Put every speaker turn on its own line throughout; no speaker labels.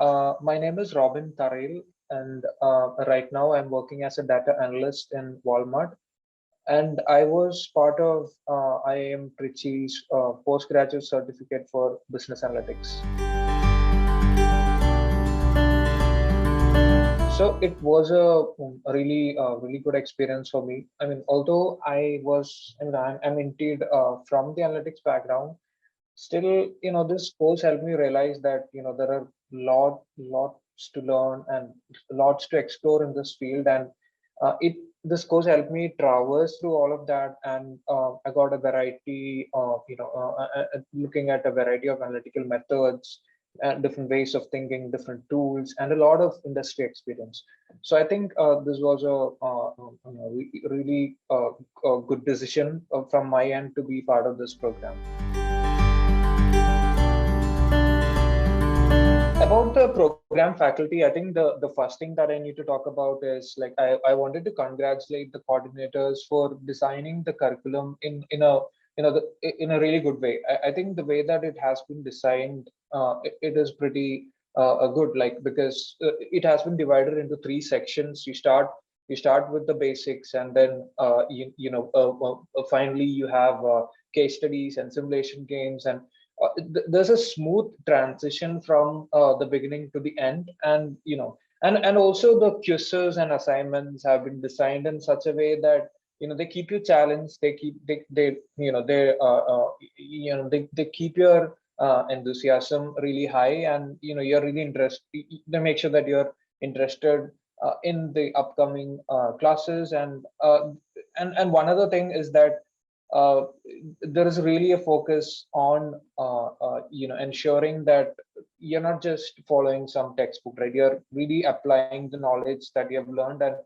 My name is Robin Tharayil, and right now I'm working as a data analyst in Walmart. And I was part of IIM Trichy's postgraduate certificate for business analytics. So it was a really good experience for me. I mean, although I'm indeed from the analytics background, still, this course helped me realize that, there are lots to learn and lots to explore in this field. And it this course helped me traverse through all of that. And I got a variety of, looking at a variety of analytical methods, different ways of thinking, different tools, and a lot of industry experience. So I think this was really a good decision from my end to be part of this program. About the program faculty, I think the first thing that I need to talk about is, like, I wanted to congratulate the coordinators for designing the curriculum in a really good way. I think the way that it has been designed, it is pretty good, like, because it has been divided into three sections. You start with the basics, and then finally you have case studies and simulation games, and there's a smooth transition from the beginning to the end. And and also the quizzes and assignments have been designed in such a way that they keep you challenged. They keep your enthusiasm really high, and you're really interested. They make sure that you're interested in the upcoming classes. And one other thing is that uh, there is really a focus on ensuring that you're not just following some textbook, right? You're really applying the knowledge that you have learned. And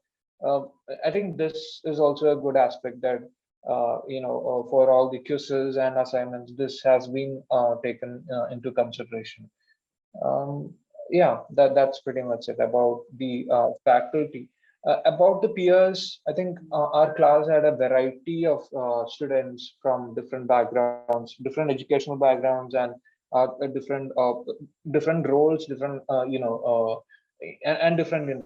uh, I think this is also a good aspect, that for all the quizzes and assignments, this has been taken into consideration. um, yeah, that's pretty much it about the faculty. About the peers, I think our class had a variety of students from different backgrounds, different educational backgrounds, and different roles, different and different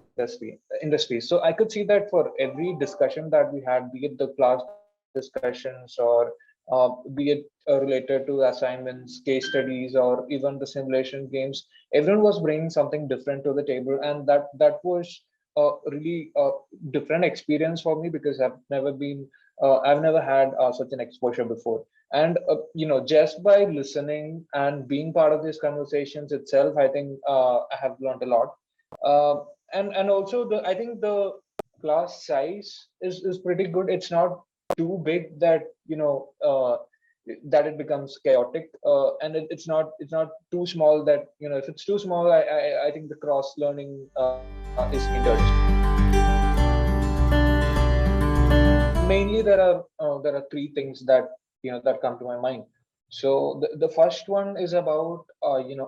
industries. So I could see that for every discussion that we had, be it the class discussions, or be it related to assignments, case studies, or even the simulation games, everyone was bringing something different to the table. And that was a really different experience for me, because I've never had such an exposure before. And just by listening and being part of these conversations itself, I think I have learned a lot. uh, and also, I think the class size is pretty good. It's not too big that that it becomes chaotic, and it's not too small that, if it's too small, I think the cross learning is hindered. Mainly, there are three things that come to my mind. So the first one is about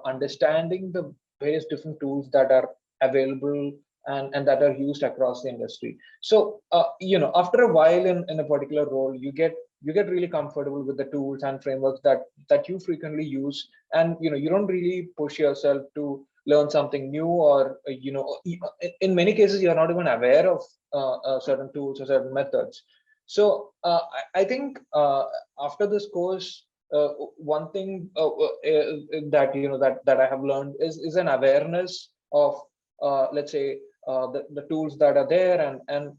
understanding the various different tools that are available, and that are used across the industry. So after a while in a particular role, you get really comfortable with the tools and frameworks that you frequently use. And you don't really push yourself to learn something new, or in many cases you're not even aware of certain tools or certain methods. So I think after this course, one thing that that I have learned is an awareness of, let's say, the tools that are there, and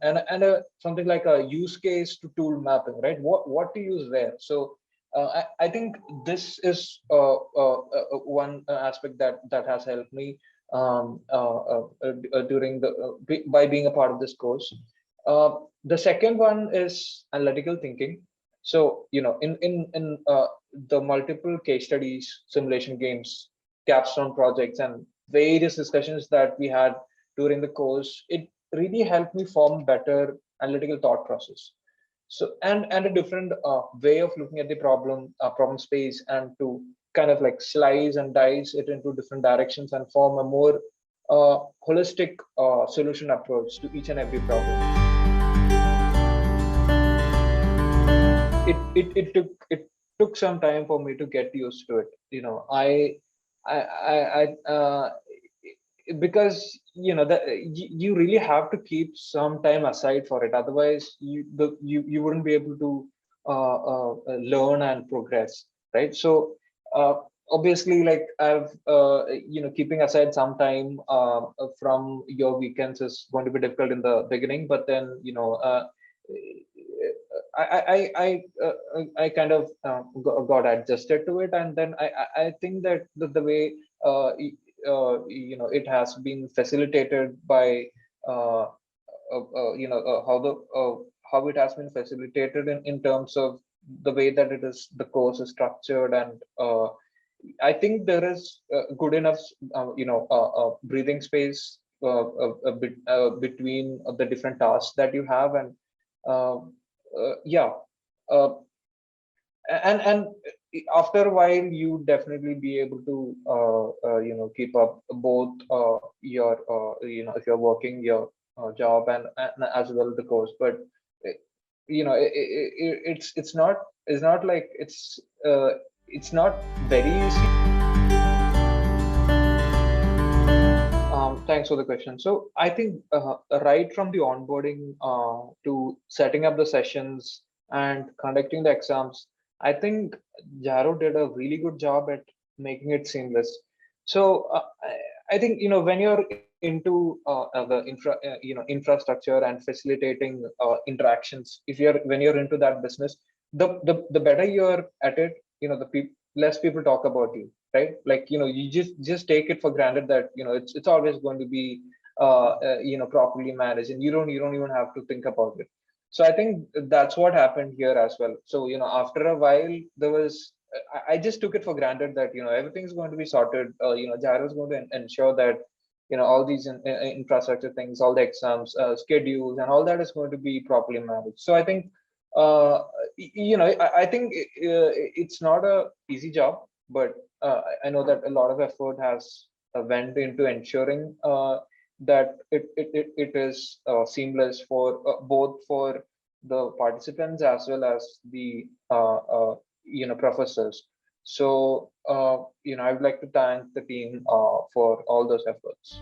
something like a use case to tool mapping, right? What to use there. So I think this is one aspect that has helped me during by being a part of this course. The second one is analytical thinking. So in the multiple case studies, simulation games, capstone projects, and various discussions that we had during the course, it really helped me form better analytical thought process. So, and a different way of looking at the problem space, and to kind of like slice and dice it into different directions and form a more holistic solution approach to each and every problem. It took some time for me to get used to it. I because you really have to keep some time aside for it, otherwise you wouldn't be able to learn and progress, right? So uh, obviously, like I've keeping aside some time from your weekends is going to be difficult in the beginning, but then I kind of got adjusted to it, and then I think that the way it has been facilitated by uh, how it has been facilitated in terms of the way that the course is structured, and I think there is good enough breathing space a bit between the different tasks that you have, and uh, yeah uh, and after a while you definitely be able to keep up both your if you're working your job, and as well the course. But uh, it's not like it's not very easy. Thanks for the question. So I think right from the onboarding to setting up the sessions and conducting the exams, I think Jaro did a really good job at making it seamless. So I think when you're into the infrastructure and facilitating interactions, if you're when you're into that business, the better you're at it, the less people talk about you, right? Like you just take it for granted that it's always going to be properly managed, and you don't even have to think about it. So I think that's what happened here as well. So after a while there was I just took it for granted that everything's going to be sorted. Jairo is going to ensure that all these infrastructure things, all the exams schedules and all that is going to be properly managed. So I think uh, I think it's not a easy job, but I know that a lot of effort has went into ensuring that it is seamless for both for the participants as well as the professors. So I would like to thank the team for all those efforts.